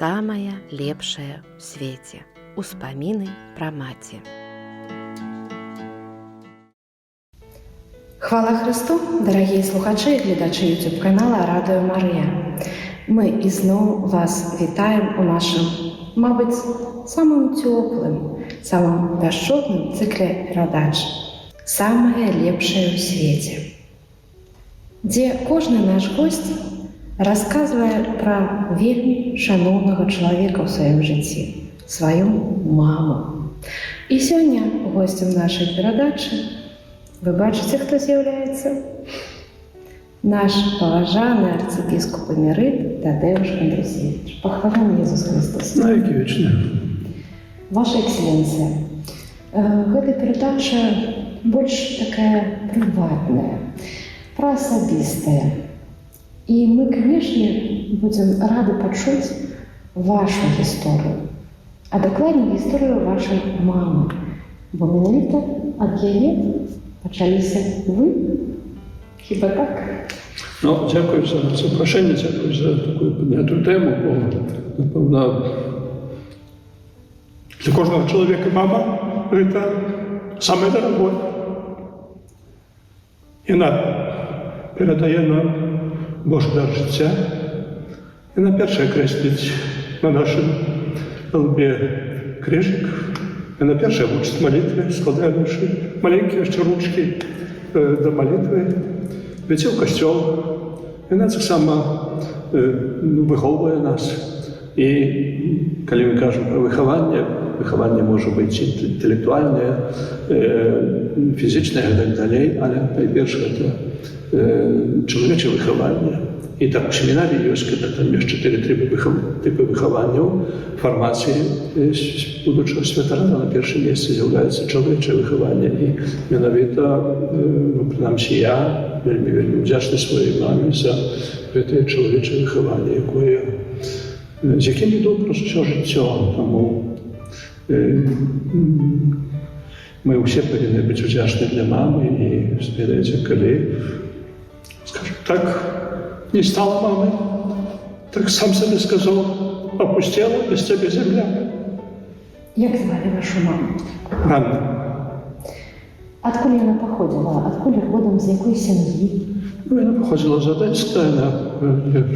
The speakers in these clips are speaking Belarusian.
самая лепшая ў свеце. Успаміны пра маці. Хвала Христу, дорогие слухачи и глядачи YouTube-канала Радіо Марія. Ми ізноў вас вітаем у нашым, мабыць, самым цёплым, самым пяшчотным цыкле перадач «Самае лепшае ў свеце», дзе кожны наш госць расказвае пра вельмі шаноўнага чалавека ў сваім жыцці, сваю маму. І сёння госцем нашай перадачы вы бачыце, хто з'яўляецца? Наш паважаны арцыбіскуп эмерыт Тадеуш Андрусевич. Пахвалены Езус Христос. Навеки вечные. Ваша экселленцыя, гэта перадача больш такая прыватная, пра асабістая. І мы, канешне, будзем рады пачуць вашу гісторыю, а дакладней гісторыю вашай мамы, бо менавіта ад яе пачаліся вы. Хіба так? Ну, дякую за запрошення, дякую за таку підняту тему, бо, напевно, для кожного чоловіка мама – це саме дорогое. І вона передає нам Божий дар життя, і вона перша креслить на нашому лбі крижик, і вона перша учить молитви, складає наші маленькі ще ручки до молитви, веде в костюл. І вона так само виховує нас. І коли ми кажемо про виховання може бути інтелектуальне, фізичне і так далі, але найперше це чоловіче виховання. І так у семінарі є, коли там є 4 типи виховання, формації будучого святарана на першому місці з'являється чоловіче виховання. І менавіта, принаймні я, вельми вдячний своїй мамі за це чоловіче виховання, з яким йду просто все життя. Тому ми всі повинні бути вдячні для мами і змінити, коли, скажімо так, не стала мамой, так сам себе сказал, опустела без тебя земля. Як звали вашу маму? Ганна. Откуда она походила? Откуда родом, з якої сім'ї? Ну, она походила из Одесска, она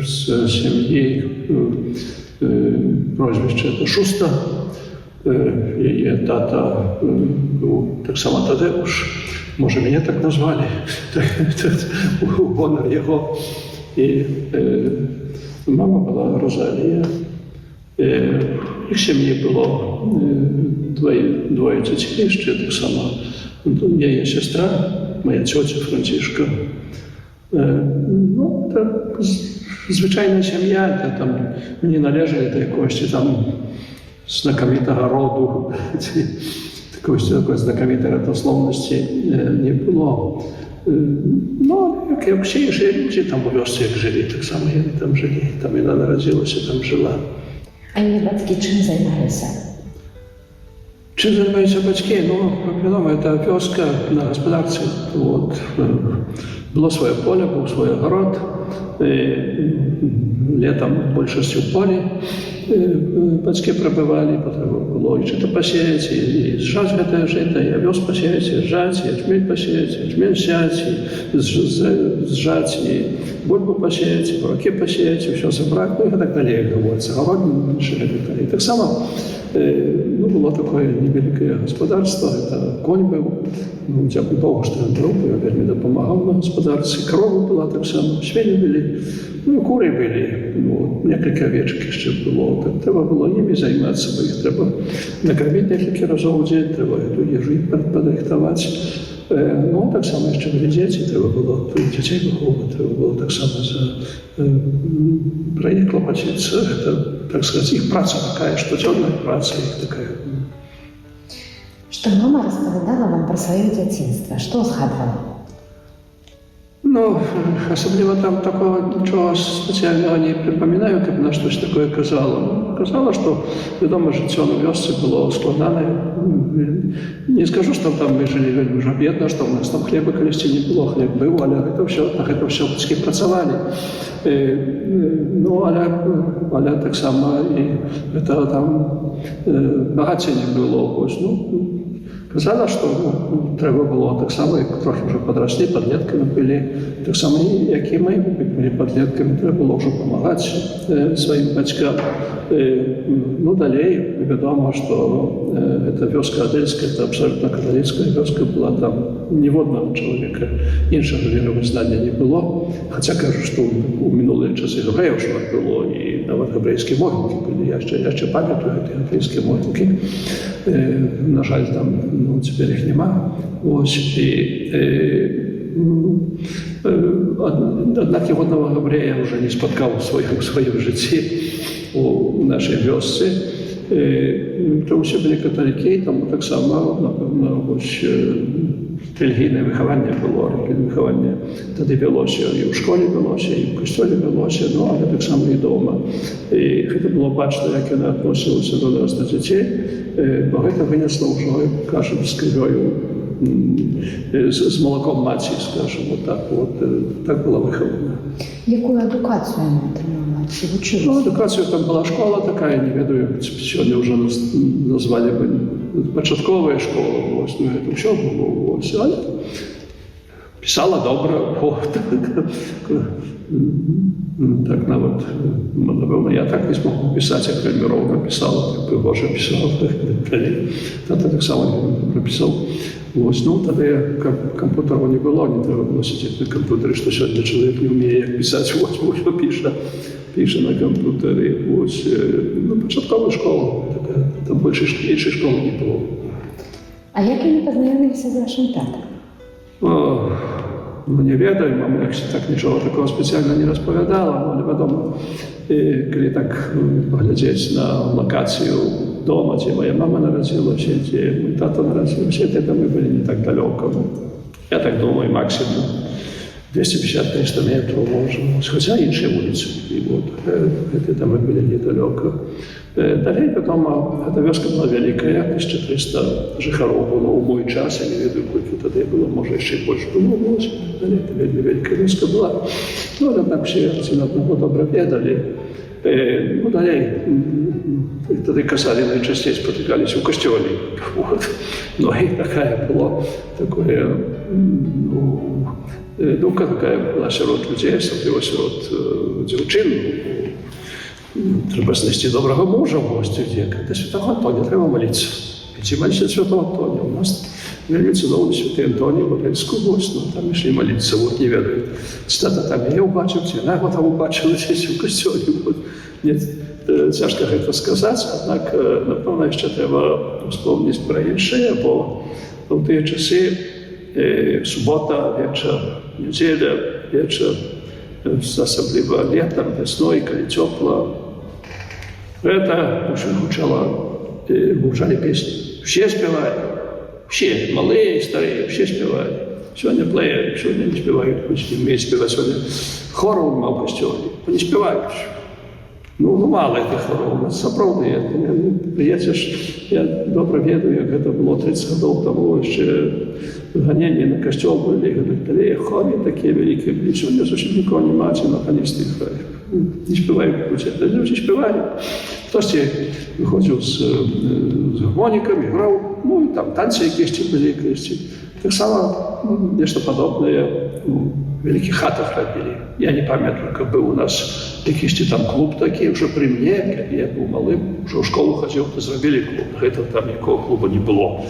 с семьи, прозвище это Шуста, ее тата так само Тадеуш, може меня так назвали, гонор его. І мама була Розалія. Їх сім'ї було двоє дітей, ще так само. Я є сестра, моя тьотя Францишка. Ну, це звичайна сім'я, де там мені належали до якогось там знакомитого роду, такої знакомитої родословності не було. Ну, як всі інші люди там у вёсці як жили, так само і там жили. Там вона народилася, там жила. А її батьки чим займалися? Чим займаються батьки? Ну, відомо, це вёска на господарці. Вот. Було своє поле, був свій огород. Летом більшістю в полі батьки прибивали, потрібно було і жито посіяти, і зжати це жито, і овес посіяти, і зжати, і ячмінь посіяти, і ячмінь сіяти, і зжати, і бульбу посіяти, і бураки посіяти, і все зібрати, ну і так далі, як говориться. Город жили. І так само ну, було таке невелике господарство, це конь був, ну, дякую Богу, що він був, я вельми допомагав на господарстві, корова була так само, свині були, ну, кури були, ну, кілька овечок ще було, так треба було ними займатися, бо їх треба накормити кілька разів в день, треба їжу підрихтувати. Ну, так само ще були діти, треба було дітей виховувати, треба було так само про них клопотитися, це, так сказати, їх праця така, щоденна праця їх така. Что мама рассказала вам про свое детство? Что згадывала? Ну, особливо там такого нічого спеціального не припам'ятаю, каб на щось таке казало. Казала, що, відомо, життя на вёсцы було складане. Не скажу, що там ми жили вельми вже бедно, що у нас там хліба калісьці не було, хліб був, але на гэта все бацькі працавалі. Ну, але так само і гэта там багацця не было. Казала, што трэба было таксама, як трохі ўжо падраслі, падлеткамі былі, таксама, як і мы былі падлеткамі, трэба было ўжо памагаць сваім бацькам. Ну, далей, вядома, што эта вёска адэльская, это абсолютно каталіцкая вёска была, там ніводнага чалавека іншага веравызнання не было. Хаця кажу, што ў мінулыя часы габрэяў шмат было, і нават габрэйскія могілкі былі. Я яшчэ памятаю гэтыя габрэйскія могілкі. На жаль, там, ну, цяпер іх няма. Аднак ягонага габрэя ўжо не спаткаў у сваім жыцці у нашай вёсцы. То ўсе былі каталікі, таму таксама, напэўна, рэлігійнае выхаванне было, рэлігійнае выхаванне тады вялося і ў школе вялося, і ў касцёле вялося, ну, але таксама і дома. І гэта было бачна, як яна адносілася до нас, да дзяцей, бо гэта вынесла ўжо, кажам, з крывёю, з малаком маці, скажем, так была выхавана. Якую адукацію яна атрымала? Ці вучылася? Ну, адукація там была школа такая, не ведаю, сёння ўжо назвалі бы пачатковая школа, ну, гэта ўсё было, але пісала добра, так нават, напэўна, я так не смог пісаць, як вельмі роўна пісала, так прыгожа пісала, тата таксама прапісаў. Ну, тады кампутару не было, не трэба было сидзець на кампутары, што сёння чалавек не ўмее, як пісаць, ўсё піша на кампутары. Ну, пачатковая школа, там больш іншай школы не было. А як яны пазнаёміліся з вашым татам? Ну, не ведаю, мама так нічого такого спецыяльна не распавядала, але, вядома, калі так паглядзець на лакацыю дома, дзе моя мама нарадзілася, дзе мой тата нарадзіўся, то мы былі не так далёка. Я так думаю, максимум 250-300 метров, может, хотя іншыя вуліцы. І гэты мы былі недалёка. Далей, вядома, эта вёска была вялікая, 1300 жыхароў было ў мой час, я не ведаю, колькі тады было, можа, яшчэ больш было, далей, это вельмі вялікая вёска была. Ну, аднак все адзін аднаго добра ведалі. Ну, далей, тады казалі, найчасцей спатыкаліся ў касцёле. Ну, і такая была, такое, думка такая была сярод людзей, асабліва сярод дзяўчын. Трэба знайсці добрага мужа ў госці, дзе да святого Антоня трэба маліцца. Ідзі маліся святого Антоня. У нас вельмі цудоўны святы Антоній в Адельску госць, ну там ішлі маліцца, вот не ведаю. Цитата там я ўбачыў, ці яна яго там убачыла дзесь у касцёле. Нет, цяжка гэта сказаць, аднак, напэўна, яшчэ трэба успомніць пра іншае, бо ў тыя часы субота, вечар, нядзеля, вечар, асабліва летам, вясной, калі цёпла, гэта гучалі песні. Усе спявалі, усе, малыя і старыя, усе спявалі. Сёння плееры, сёння не спяваюць, хоць не вмеюць спяваць. Сёння хораў нема ў касцёле, не спяваюць. Ну, мала этих хораў, у нас сапраўды. Я добра ведаю, як гэта было 30 гадоў таму, яшчэ ганенні на касцёл былі, далей хоры такія вялікія былі. Сёння зусім нікога няма, ці механісты не спяваюць. Людзі спявалі. Хтосьці выходзіў з гармонікамі, граў, ну і там танцы якісь былі, таксама нешта падобнае у вялікіх хатах рабілі. Я не памятаю, каб быў у нас якісьці там клуб такі, ўжо пры мне, калі я быў малым, ўжо ў школу хадзіў, то зрабілі клуб. Гэта там нікога клуба не было.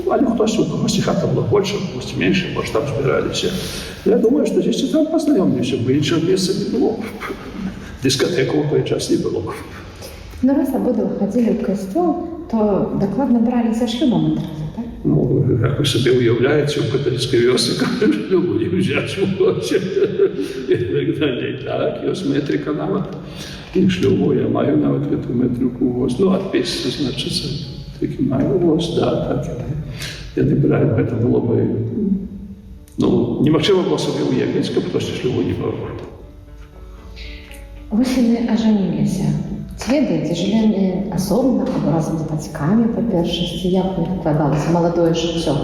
Але хтосьці, у когосьці хата была больш, у когосьці менш, может, там збіраліся. Я думаю, што дзесьці там пазнаёміліся, бо іншага месца не было. Дыскатэку ў той час не было. Ну, раз абодва хадзілі ў касцёл, то дакладна бралі за шлюбам адразу, так? Ну, як ви собі уявляєте, у католицькій вёсці шлюбу не взяць у гості. Так, ёсць метрика нават. І шлюбу я маю нават гэту метрику у гості. Ну, адпіс, значыцца, такі маю у гості, да, так. Яны бралі, гэта было бы Ну, немагчыма было сабе ўявіць, каб хтосьці шлюбу не браў. Вось яны ажаніліся. Ці ведаеце, жылі яны асобна або разам з бацькамі па першасці? Як у іх складалася маладое жыццё?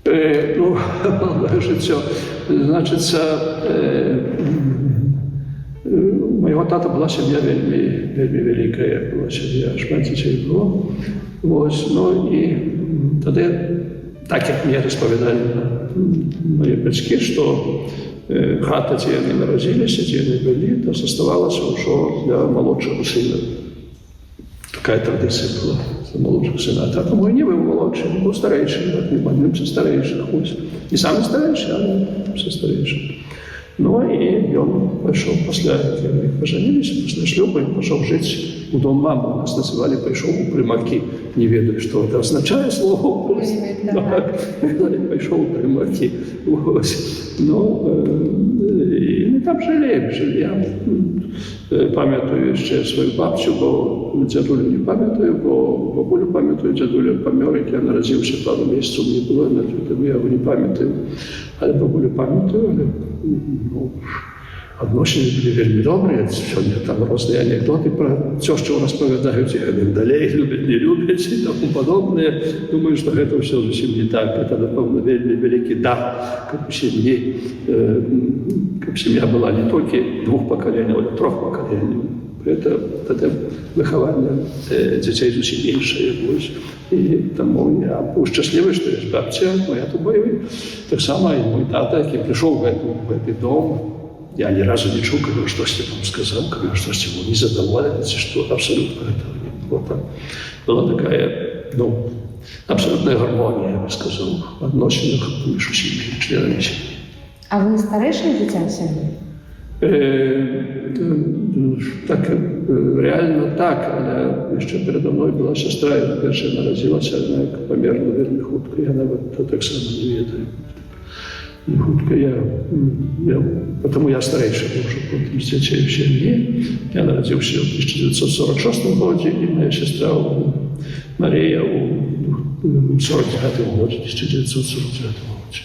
Ну, маладое жыццё. Значыцца, у майго тата была сям'я вельмі вялікая, была сям'я, шмат дзяцей было. Вось, ну і тады, так як мне распавядалі мае бацькі, што хата, дзе яны нарадзіліся, дзе яны былі, то заставалася ўжо для малодшага сына. Такая традыцыя была для малодшага сына. А тата мой не быў малодшы, быў старэйшы, адным са старэйшых. Не самы старэйшы, але са старэйшы. Ну і ён пайшоў пасля, як яны пажаніліся, пасля шлюбу, ён пайшоў жыць у дом мамы. Нас называлі, пайшоў у прымакі. Не ведаю, што гэта азначае слово. Пайшоў у прымакі. Ну, і мы там жылі. Я памятаю яшчэ сваю бабцю, бо дзядулю не памятаю, бо бабулю памятаю, дзядуля памёр, як я нарадзіўся пару месяцаў, мне было, таму я яго не памятаю. Але бабулю памятаю, але адносіны былі вельмі добрыя. Сёння там розныя анекдоты пра цёшчаў распавядаюць, як яны далей любяць, не любяць і таму падобнае. Думаю, што гэта ўсё зусім не так. Гэта, напэўна, вельмі вялікі дар, каб сям'я была не толькі двух пакаленняў, але трох пакаленняў. Гэта выхаванне дзяцей зусім іншае. І таму я быў шчаслівы, што ёсць бабця моя тубаёй. Таксама і мой тата, які прыйшоў в гэты дом, я ні разу не чуў, каб ён штосьці там сказаў, каб ён штосьці быў незадаволены, ці што, абсалютна гэтага не было. Там была такая, абсалютная гармонія, я бы сказаў, в адносінах паміж усімі членамі сям'і. А вы старэйшае дзіця ў сям'і? Так, реально так, але яшчэ перада мной была сястра, яна першая нарадзілася, аднак памерла вельмі хутка, я нават таксама не ведаю. Не хутка потому я старэйшы быў уже потым з дзяцей у сям'і. Я нарадзіўся ў 1946 годзе, і моя сястра Марія ў 49 годзе, 1949 годзе.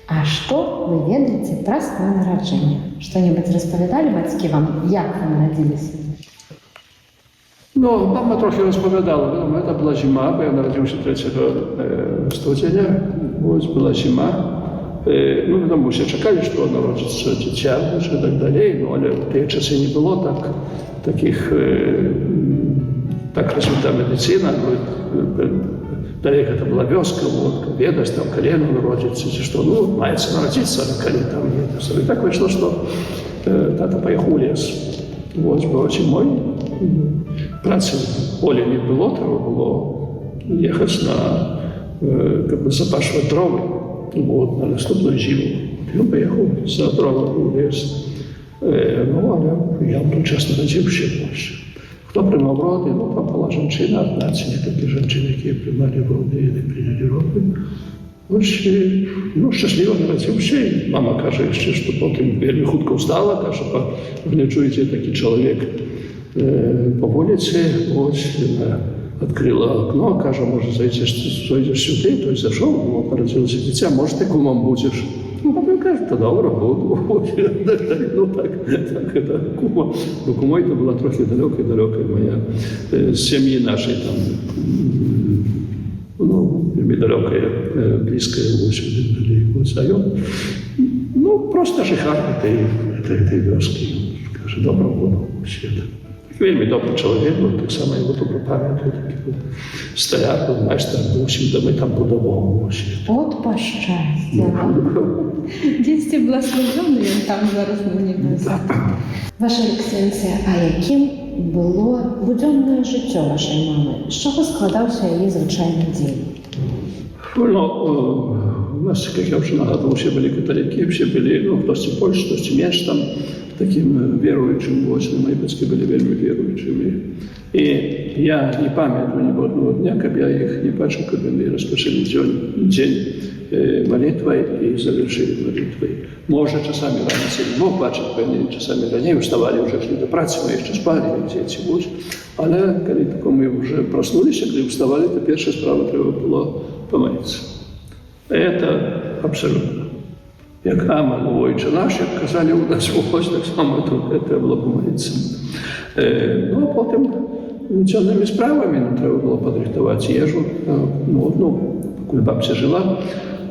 А што вы ведаеце пра сваё нараджэнне? Што-небудзь распавядалі бацькі вам, як вы нарадзіліся? Ну, мама трохи распавядала. Это была зіма, бо я нарадзіўся 3 студзеня. Вось была зіма. Ну, вядома, усе чакалі, што народзіцца дзіця, і так далей, але ў тыя часы не было так развіта медыцына. Далей гэта была вёска, ведаць, там калена народзіцца, ці што, маецца нарадзіцца, але калі там не. І так выйшло, што тата паехаў у лес. Вось, бо зімой працы в полі не было, трэба было ехаць каб запашваць дровы. На наступную зиму. Ён паехаў за дровамі ў лес. Але я ў той час нарадзіўся. Хто прымаў роды? Там была жанчына, адна ці некалькі жанчын, якія прымалі роды, яны прынялі роды. Шчасліва нарадзіўся, і мама кажа яшчэ, што потым вельмі хутка ўстала, кажа, чуеце, такі чалавек па вуліцы, яна открыла окно, кажа, може, зайдеш сюди, той зайшов, народилося дитя, може, ти кумом будеш? Потім каже, та добре, буду. Так, кума. Бо кумой то була трохи далека моя з сім'ї нашої, там, вельми далека, близька, а він, просто жихар этой вёски. Каже, добре, буду. Вельмі добрый чалавек, так само его добра памятаю, такі быў сталяр, быў майстар, усім дома там будаваў. От пашчасце. Дзесьці блаславёны, ён там зараз на небесе. Ваша эксцэлэнцыя, а якім было будзённае жыццё вашай мамы? З чаго складаўся яе звычайны дзень? У нас, як я вже нагадував, всі були католики, всі були, хтось більше, хтось менше там, таким віруючим. Мої батьки були вельми віруючими. І я не пам'ятаю ні одного дня, коли я їх не бачив, коли вони розпочали день молитвой и завершили молитвой. Может, часами раньше не мог бачити, вони часами ранее вставали, вже шли до праці, ми ще спали, як ці будь. Але коли ми вже проснулися, коли вставали, то перша справа треба було помолитися. Это абсолютно. Як Аман у Ojcze Nasz, як казали у нас в Ось, так само тут треба було помолитися. Ну, а потім цінними справами треба було підрихтувати їжу. Коли бабця жила,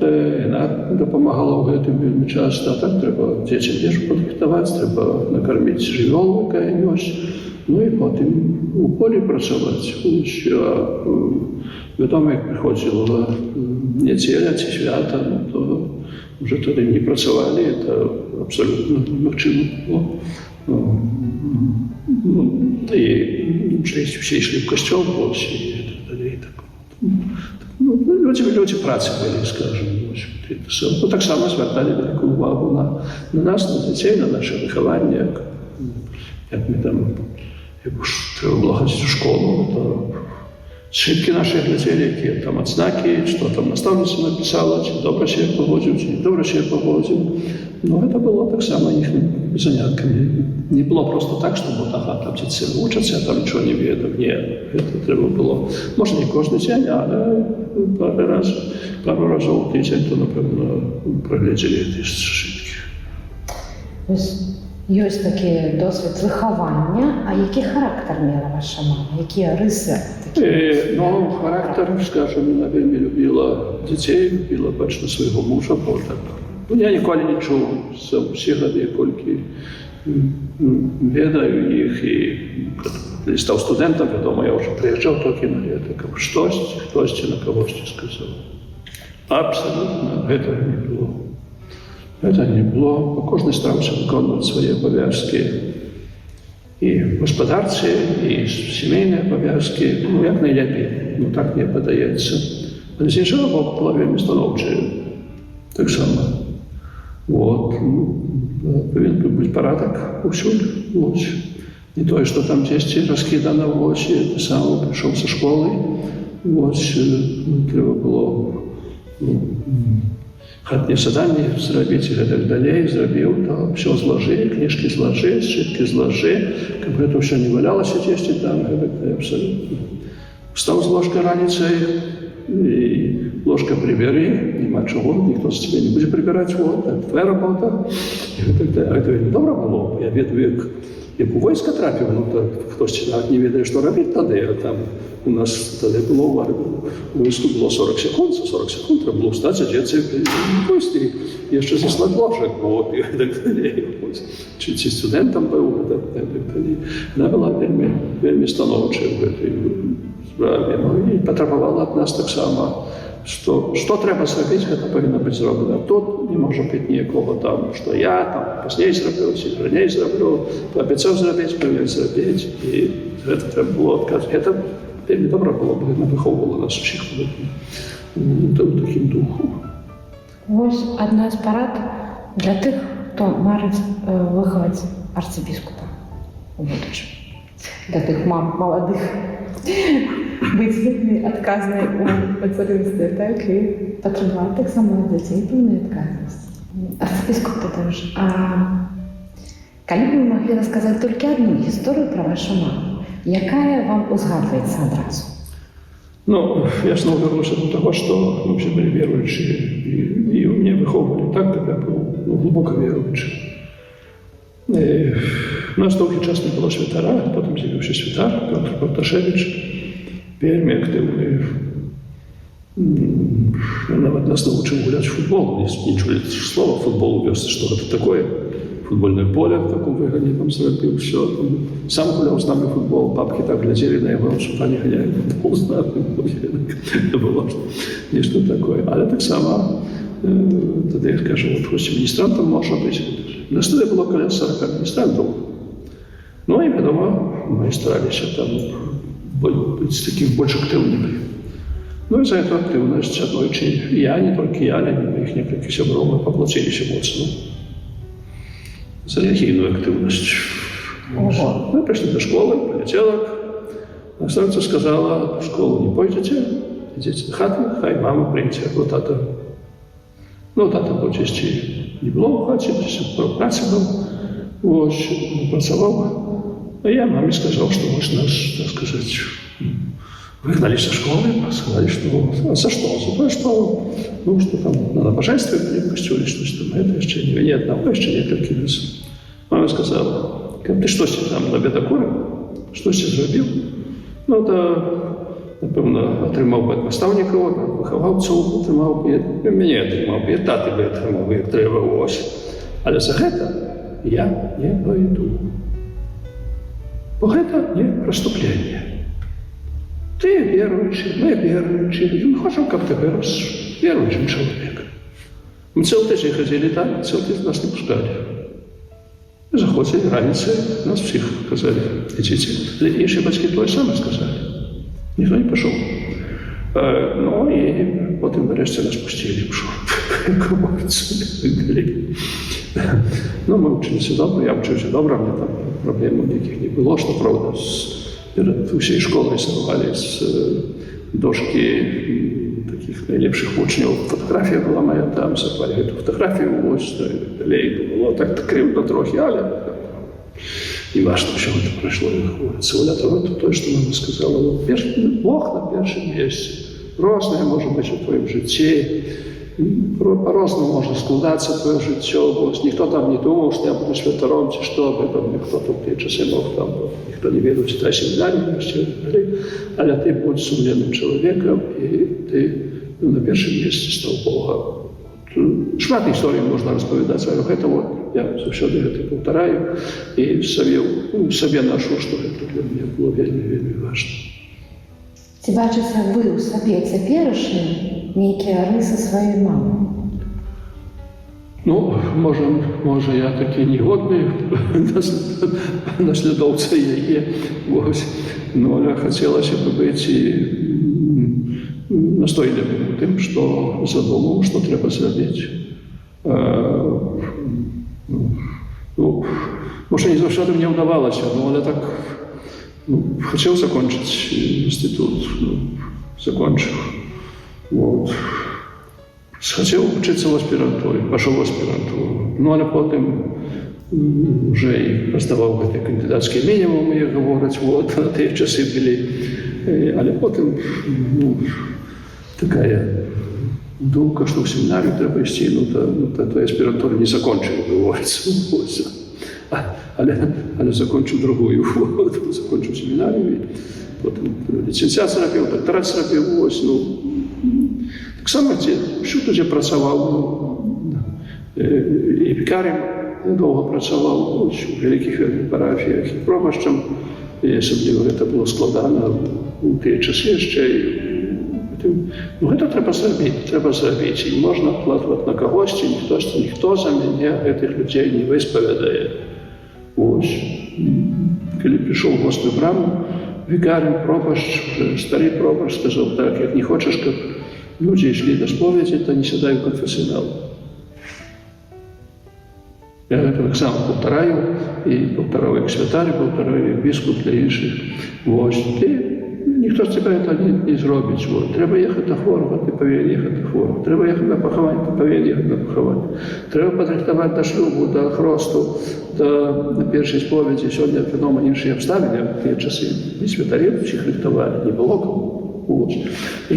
вона допомагала в цьому вельми часто. А так треба дітям їжу підрихтувати, треба накормити живьол, яка є. Ну і потім у полі працювати. Відомо, як приходила неділя чи свята, то вже тоді не працювали, це абсолютно неможливо було. І всі йшли в костюм, і так далі. Люди праці були, скажімо. Так само звертали велику увагу на нас, на дітей, на наше виховання. Як ми там, як треба було ходити в школу, то ошибки наші глядели, які там відзнаки, що там наставниця написала, чи добре себе поводив, чи не добре себе поводив. Ну, це було так само їхніми занятками. Не було просто так, що там діти учаться, а там нічого не ведуть. Ні, це треба було, може не кожен день, але пару разів в тиждень, то, напевно, проглядали ці ошибки. Ось є такий досвід виховання, а який характер мала ваша мама? Які риси такі? Ну, характер, скажімо, вона вельми любила дітей, любила, бачно, свого мужа, бо так. Я ніколи не чув за всі роки, коли ведаю їх, і коли став студентом, відомо, я вже приїжджав тільки на літо, хтось на когось сказав. Абсолютно, цього не було. Це не було, кожен старався виконувати свої обов'язки і господарчі, і сімейні обов'язки, ну, як найлепі, ну, так мені подається. Але з іншого боку, була вельми становчою, так само. Повинен бути порядок усюди. Не то, що там десь розкидано в очі, те саме прийшов зі школи, треба було хатнє задання зробити, і так далі, зробив, то все зложи, книжки зложи, шитки зложи, як це все не валялося десь там, абсолютно. Встав з ложки раніцею, і ложка прибери, нема чого, ніхто з тебе не буде прибирати, це твоя робота. І так далі. А це не добре було, я веду, як у війська трапив, ну, то хтось не ведає, що робити тоді, а там у нас тоді було у війську було 40 секунд, за 40 секунд треба було встати, одеться і вийти, і ще заслати ложок, і так далі. Чи студентом був, і так далі. Вона була вельми становчою в цій справі, ну, і потребувала від нас так само. Що треба зробити, це повинно бути зроблено. Тут не може бути ніякого там, що я там пізніше зроблю, чи раніше зроблю, пообіцяв зробити, повинен зробити. І це треба було відказати. Це вельми добре було, бо вона виховувала нас усіх в таким духу. Ось одна з порад для тих, хто марить виховати арцибіскупа у будучому. Для тих мам молодих. Бути вельми відказною у материнстві, так, і потребувати так само від дітей повної відказності. Арцибіскуп Тадеуш, а коли б ви могли розказати тільки одну історію про вашу маму, яка вам узгадується одразу? Ну, я снова вернулся до того, что мы все были верующие, и меня выховывали так, как я был глубоко верующий. У нас довгий час не було святара, потім з'явився святар, Петр Проташевич, вельми активний. Он нас научил гулять в футбол, не чули слова футбол увез, что это такое. Футбольное поле в таком выгоне там зробил, все. Сам гулял с нами в футбол, бабки так глядели на его, что они гоняют футбол с нами. Это было нечто такое. Але так само, тогда я скажу, вот министрантом може бути. На столе было около 40 министрантов. Ну и, видимо, мы старались там быть таким больше активными. Ну и за эту активность однойчі я, не только я, но и моих несколько сябров, мы поплатились моцно за релігійну активність. Мы пришли до школы, понеділок. Наставниця сказала, в школу не пойдете, идите до хати, хай мама прийде, або тата. Ну, тата був чисті не було в хаті, про праці був, ось, працював. А я мамі сказав, що ось нас, так сказати, выгнали со школы, сказали, что за что? За то, что, ну, что там на набожестве были в костюле, что там это еще не одного, еще несколько раз. Мама сказала, ты что себе там набедокурив? Що си зробив? Ну, то, напевно, отримав би від наставника, виховавців отримав би, мене отримав би, тати би отримав би, як треба ось. Але за це я не пойду. Бо це не преступлення. Ты верующий, мы верующие. Мы хотим, как ты вырос верующим человеком. Мы целый день ходили так, целый день нас не пускали. Мы заходили раніше, нас всіх казали, идите. Інші батьки то саме сказали. Ніхто не пішов. Ну і потім врешті нас пустили, пішов. Ну, ми вчилися добре, я вчився добре, мені там проблем ніяких не було, що, правда, перед всей школой сорвали с дошки таких наилепших учнів. Фотографія була моя там, сорвали эту фотографію, ось, далее, було так кривно трохи, але не важно, що це пройшло. То, що мама сказала, Бог на першому місці. Розне може бути в твоєму житті, по-разному можно складаться твое життя, бо ніхто там не думав, що я буду святором, чи що, об этом ніхто тут ті часи мог там, ніхто не вірив, читай семінарі, але ти будь сумленним чоловіком, і ти на першому місці став Бога. Шмат історій можна розповідати, але це вот, я завжди це повторяю, і собі ношу, що це для мене було вельми важливо. Ці бачите ви у собі теперішні некие риси своєї мами? Ну, може я такий негодний наслідовця її, но хотілося б бути настойливим тим, що задумав, що треба зробити. Ну, може, не завжди мені вдавалося, але так, хотів закінчити інститут, закончив. Вот. Хотел учиться в аспирантуре, пошел в аспирантуру. Ну, але потім вже і роздавав кандидатський мінімум, як говорять, вот, на ті часи були. Але потім, така думка, що в семінарію треба йти, то аспірантуру не закончив, говориться. Але закончив другую, закончив семінарію, потім ліцензіат зробив, докторат зробив, ось, так само, всюди я працював, і вікарем довго працював у великих парафіях, і промощем, і особливо це було складано у ті часи ще. Ну, це треба зробити, і можна вкладати на когось, ніхто за мене цих людей не висповідає. Ось, коли прийшов в Гостю браму, вікарем, пропащ, старий пропащ сказав так, як не хочеш, щоб люди шли до сповіді, то не сідай в конфесіонал. Я це так само повторяю, і повторяю як святар, і повторяю як біскуп для інших. Ось, ніхто з тебе це не зробить. Треба їхати до хворого, ти повинен їхати до хворого. Треба їхати на поховання, ти повинен їхати на поховання. Треба подрихтувати до шлюбу, до хресту, до першої сповіді. Сьогодні феномен інші обставини, в ті часи і святарів всіх рихтували, не було кому. І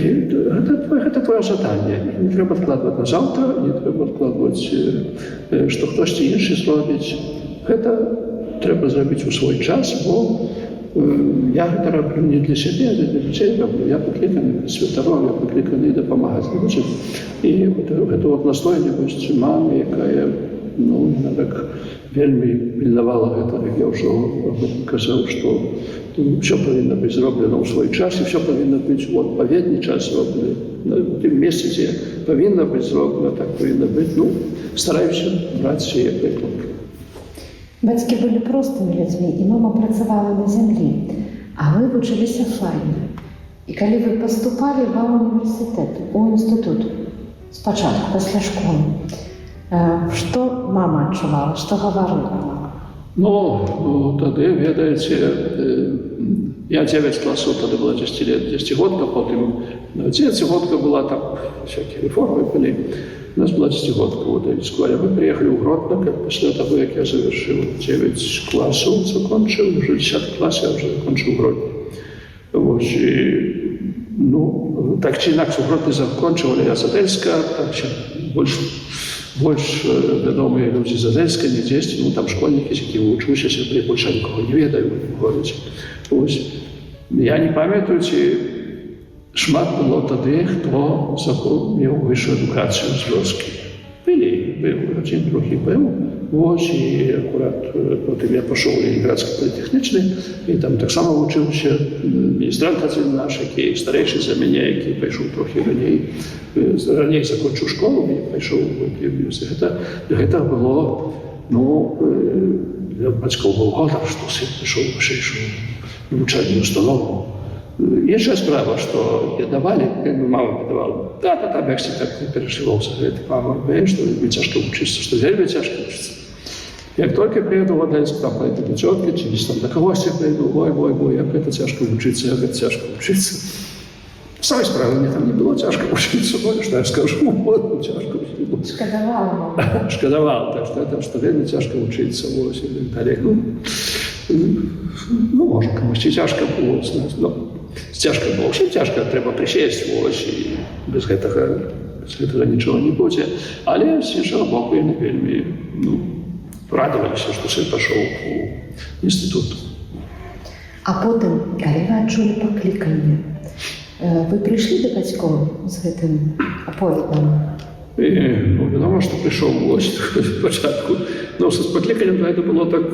це твоє завдання. Не треба відкладати на завтра, не треба відкладати, що хтось інший зробить. Це треба зробити у свій час, бо я це роблю не для себе, а для людей роблю. Я покликаний святаром, я покликаний допомагати людям. І це настоянність мами, яка так вельми пильнувала це, як я вже казав, що все повинно бути зроблено у свій час, і все повинно бути в відповідний час зроблено. В тим місці, де повинно бути зроблено, так повинно бути. Стараюся брати свій приклад. Батьки були простими людьми, і мама працювала на землі, а ви вчилися файно. І коли ви поступали в інститут, спочатку, після школи, що мама відчувала, що говорила? Тоді, ведаєте, я 9 класів, тоді було 10 годка, потім 11 годка була, там всякі реформи були. У нас была 10-годка в Одесскую. Мы приехали в Гродно, как после того, как я завершил 9 классов, закончил, уже 10 класс я уже закончил в Гродно. Вот, и Ну, так чи інакше, грот не закончували, я з Одеська, там ще больш вядомыя людзі з Одеська, не дзесьці, ну, там школьнікі, з якімі вучуся, сябры, больш нікога не ведаю в горадзе. Ось. Я не памятаю, ці шмат было тады, хто меў высшую адукацыю з вёскі. Быў адзін, другі быў. Вось, і акурат потым я пашоў у Ленинградскі політехнічны, і там таксама вучыўся міністрант адзін наш, які старэйшы за мяне, які пайшоў трохі раней закончыў школу і пайшоў у універсітэт. Гэта было, ну, для бацькоў быў годар, што сын пайшоў у вышэйшую навучальную установу. Іншая справа, што не давалі, мама не давала. Тата там якся так не перажываўся. Гэта мама, што вельмі цяжка вучыцца, што вельмі цяжка вучыцца. Як толькі прыеду в Одеск, там пайду да цёткі, ці там да кагосьці прыйду, ой, як гэта цяжка вучыцца, як гэта цяжка вучыцца. Самай справы, мне там не было цяжка вучыцца, бо што я скажу, вот, цяжка вучыцца. Шкадавала вам. Шкадавала, так што вельмі цяжка вучыцца, вось, і далей. Ну, можа, камусьці цяжка было, цяжка было, ўсім цяжка, трэба прысесці, вось, і без гэтага нічога не будзе. Але, з іншага боку, яны вельмі, радаваліся, што сын пашоў у інстытут. А потым, калі вы адчулі пакліканне, вы прыйшлі да бацькоў з гэтым аповедам? Ну, вядома, што прыйшоў вось пачатку. Ну, з пакліканнем гэта было так,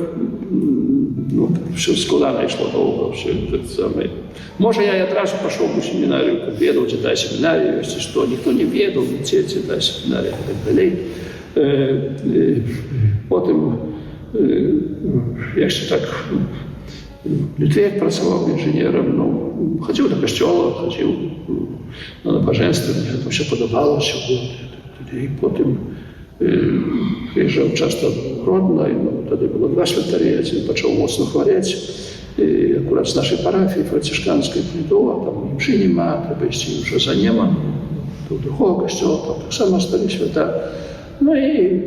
ну, все складана ішло доўга, все гэта самае. Можа, я адразу пашоў у семінарію, каб ведаў, дзе та семінарія ёсць, і што ніхто не ведаў, дзе та семінарія і так далей. Потым, яшчэ так, Літвей працаваў інжынерам, ну, хадзіў да касцёла, хадзіў на набажэнствы, мне гэта ўсё падабалася. І потым прыязджаў часта в Гродно, тады было 2 святары, адзін пачаў моцна хварэць, і акурат з нашай парафіі францішканскай прыйду, а там імшы няма, трэба ісці ўжо за Неман, до другого касцёла, там таксама сталі свята. Ну і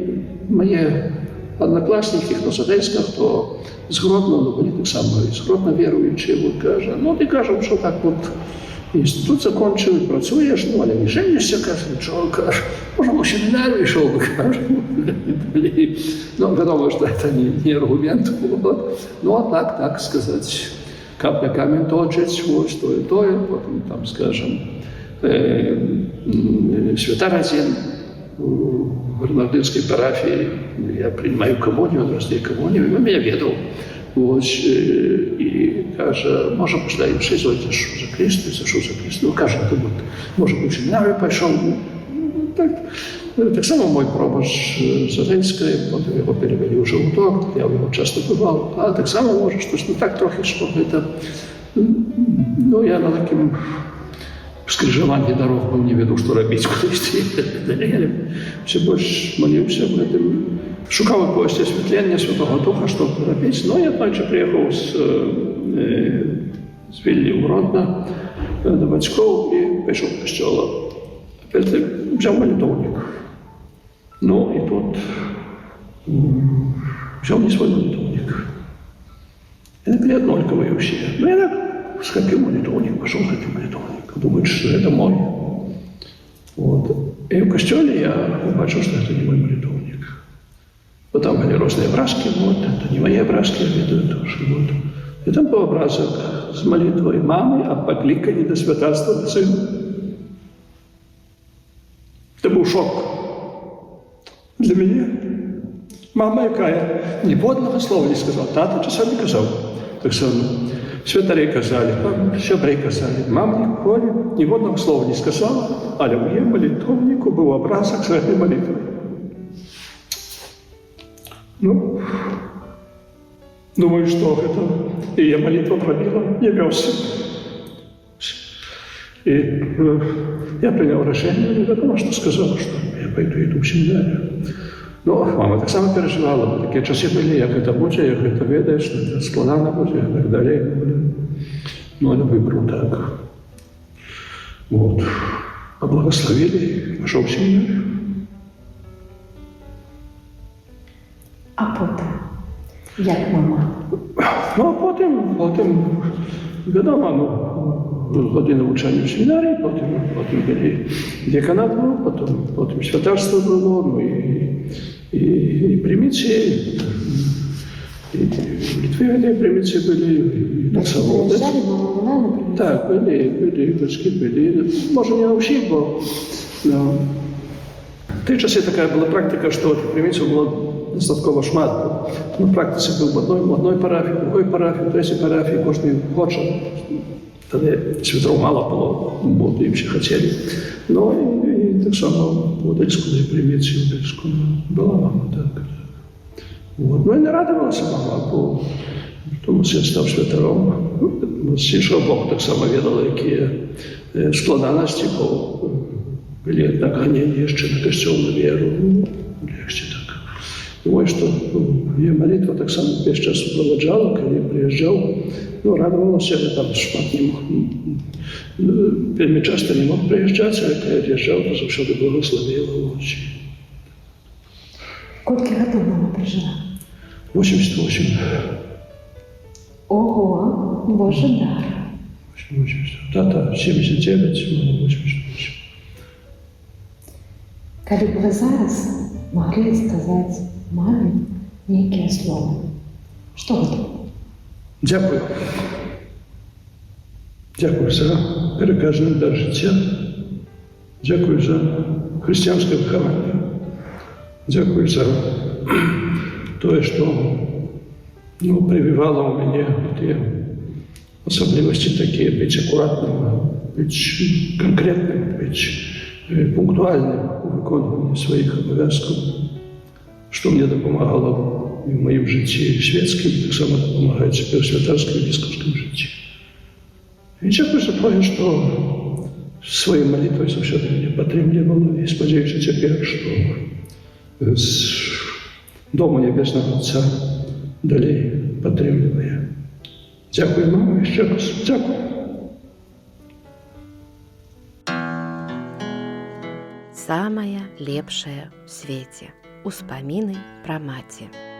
мае аднакласнікі, хто з Одеська, хто з Гродно, ну, былі таксама з Гродно веруючыя, кажа, ну, ты кажам, що так от інститут закончив, працюєш, ну, але не женишся, каже, нічого, каже, може, у семінарію йшов, каже, ну, відомо, що це не аргумент, ну, а так сказати, капля камінь точить, ось то і то, потім, там, скажем, святар один в Бернардинской парафии, я принимаю коммунию, он раздає коммунию, и он меня ведал. Ось, і каже, може, після іншої зойдеш за Христу, зайшов за Христу. Каже, може, в семінарію пішов. Так само мой пробач з Одеської, потім його перевели у Животок, я в його часто бував. А так само може, щось не так трохи, що це, ну, я на таким скрижаванні дорог був, не ведав, що робити, куди йти. Все більше молився в этом. Шукав якогось освітлення Святого Духа, щоб робити. Ну, я одночі приїхав з Вільні в Гродно до батьків і пішов в костьола. Опять взяв молитовник. Ну, і тут взяв не свой молитовник. И например, однольковые все. Ну, я так схопил молитовник, пошел с этим молитовником. Думаю, что это мой. Вот. И в костеле я убачил, что это не мой молитовник. Вот там были разные образки, вот, это не мои образки, я веду тоже, вот. И там был образок с молитвой мамы о покликании до святарства до сына. Это был шок для меня. Мама якая ни одного слова не сказала, тата часом не казав. Так само святари казали, щабри казали, мама ніколи ні одного слова не сказала, але в її молитовнику був образок святої молитви. Ну, думаю, что это и я молитва пробила, не вёсся. И я принял решение, потому что сказал, что я пойду иду в семинарию. Ну, мама так само переживала, такие часы были, як это буде, як это ведаешь, это складано буде, и так далее. Но я выбрал так. Вот. Поблагословили, пошел в семинарию. А потім? Як мама? Ну, а потім, відомо, годи навчання в семінарії, потім були деканат був, потім святарство було, ну, і приміції, і в Литві приміції були, і так само. Приїжджали, мама була, наприклад? Так, були, батьки були. Може, не у всіх, бо ну, в ті часи така була практика, що приміців було достатково шмат. На практиці був в одній парафії, в другій парафії, в третій парафії, кожен хоче. Тоді світров мало було, бо їм ще хотіли. Ну, і так само в Одеську, і приміці в Одеську була мама, так. От. Ну, і не радувалася мама, бо тому син став святаром. З іншого боку, так само відали, які складаності, бо були наганення ще на костюмну віру. Легче так. Думаю, що її молитва так само весь час супроводжала, коли я приїжджав. Ну, радувалася, я там шмат не мог, вельми часто не мог приїжджати, а коли я приїжджав, то завжди благословила очі. Скільки років мама прожила? 88. Ого, Боже дар. 80. Тата 79, мама 88. Коли б ви зараз могли сказати мамі некое слово, що ви думаєте? Дякую. Дякую за переказаний дар життя. Дякую за християнське виховання. Дякую за те, що прививало у мене ті особливості такі, бути акуратним, бути конкретним, бути пунктуальним у виконуванні своїх обов'язків, що мені допомагало і в моїм житті світським, так само допомагає тепер в святарському і біскупському житті. І дякую за те, що своєю молитвою завжди мене підтримувало, і сподіваюся тепер, що з Дому Небесного Отця далі підтримує. Дякую, мамо, ще раз. Дякую. Самая лепшая в свете. Успамины про маці.